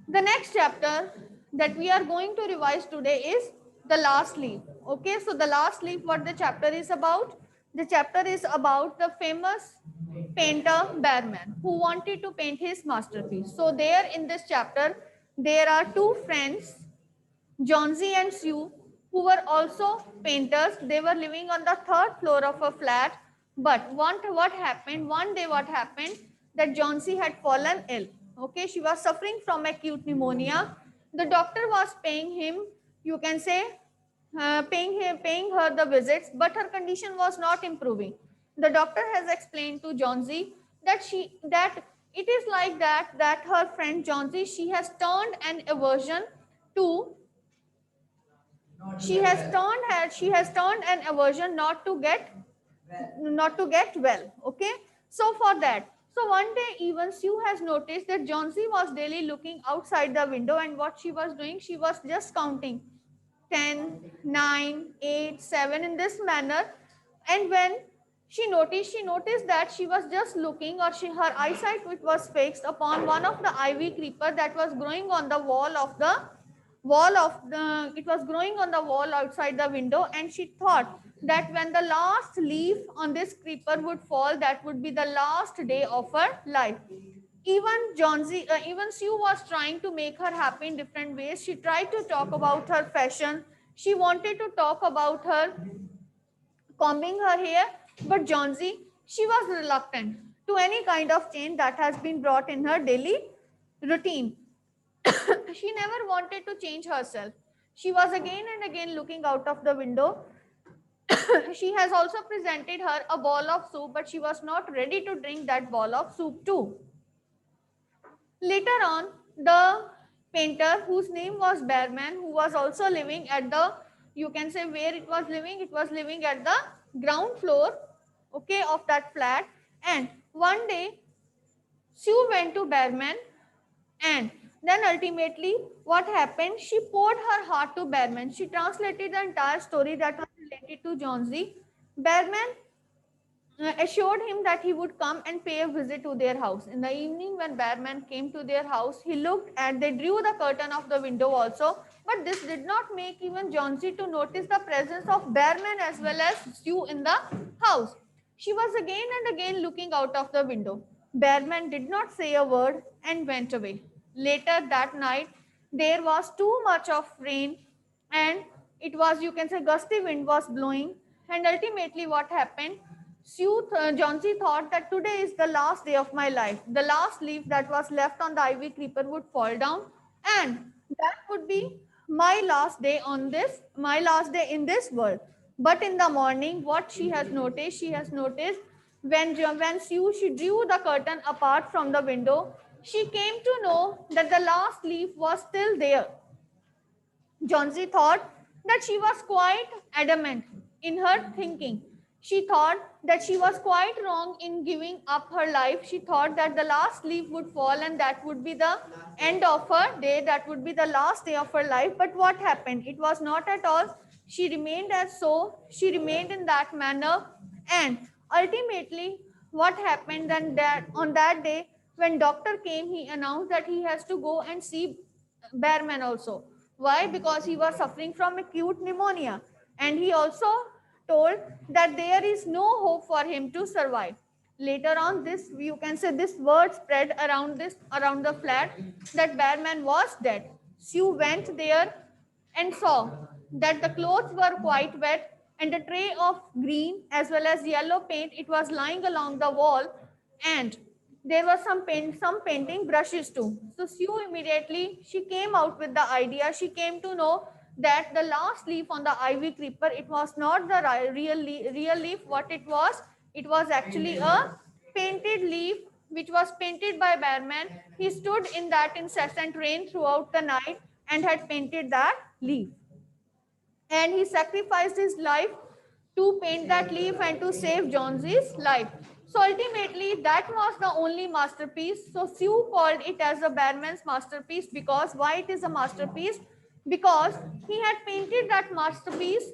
The next chapter that we are going to revise today is the last leaf. Okay, so the last leaf, what the chapter is about? The chapter is about the famous painter Behrman who wanted to paint his masterpiece. So there in this chapter, there are two friends, Johnsy and Sue, who were also painters. They were living on the third floor of a flat. But what happened? One day, what happened? That Johnsy had fallen ill. Okay, she was suffering from acute pneumonia. The doctor was paying him, you can say, paying her the visits, but her condition was not improving. The doctor has explained to Johnsy that it is like that her friend Johnsy, she has turned an aversion to she has turned an aversion not to get well. Okay, so for that, so one day even Sue has noticed that Johnsy was daily looking outside the window, and what she was doing, she was just counting 10, 9, 8, 7 in this manner. And when she noticed that she was just looking, or her eyesight which was fixed upon one of the ivy creeper that was growing on the wall of the it was growing on the wall outside the window, and she thought that when the last leaf on this creeper would fall, that would be the last day of her life. Even Sue was trying to make her happy in different ways. She tried to talk about her fashion. She wanted to talk about her combing her hair, but Johnsy, she was reluctant to any kind of change that has been brought in her daily routine. She never wanted to change herself. She was again and again looking out of the window. She has also presented her a bowl of soup, but she was not ready to drink that bowl of soup too. Later on, the painter whose name was Behrman, who was also living at the, you can say where it was living at the ground floor, okay, of that flat. And one day, Sue went to Behrman, and then ultimately, what happened? She poured her heart to Behrman. She translated the entire story that was related to Johnsy. Behrman assured him that he would come and pay a visit to their house. In the evening, when Behrman came to their house, he looked and they drew the curtain of the window also. But this did not make even Johnsy to notice the presence of Behrman as well as Sue in the house. She was again and again looking out of the window. Behrman did not say a word and went away. Later that night, there was too much of rain, and it was, you can say, gusty wind was blowing. And ultimately, what happened? Johnsy thought that today is the last day of my life. The last leaf that was left on the ivy creeper would fall down, and that would be my last day in this world. But in the morning, what she has noticed when she drew the curtain apart from the window, she came to know that the last leaf was still there. Johnsy thought that she was quite adamant in her thinking. She thought that she was quite wrong in giving up her life. She thought that the last leaf would fall and that would be the end of her day, that would be the last day of her life. But what happened? It was not at all. She remained as so, she remained in that manner. And ultimately, what happened then that on that day, when doctor came, he announced that he has to go and see Behrman also. Why? Because he was suffering from acute pneumonia. And he also told that there is no hope for him to survive. Later on, this, you can say, this word spread around the flat that Behrman was dead. Sue went there and saw that the clothes were quite wet, and a tray of green as well as yellow paint, it was lying along the wall, and there were some painting brushes too. So Sue immediately, she came out with the idea. She came to know that the last leaf on the ivy creeper, it was not the real leaf. What it was actually a painted leaf which was painted by Behrman. He stood in that incessant rain throughout the night and had painted that leaf, and he sacrificed his life to paint that leaf and to save Jonesy's life. So ultimately, that was the only masterpiece. So Sue called it as a Behrman's masterpiece. Because why it is a masterpiece? Because he had painted that masterpiece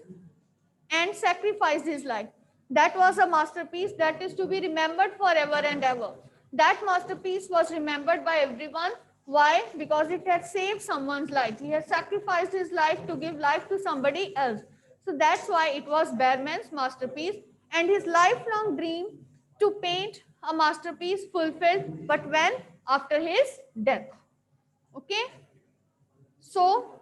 and sacrificed his life. That was a masterpiece that is to be remembered forever and ever. That masterpiece was remembered by everyone Why? Because it had saved someone's life. He had sacrificed his life to give life to somebody else. So that's why it was Behrman's masterpiece, and his lifelong dream to paint a masterpiece fulfilled. But when? After his death. Okay. So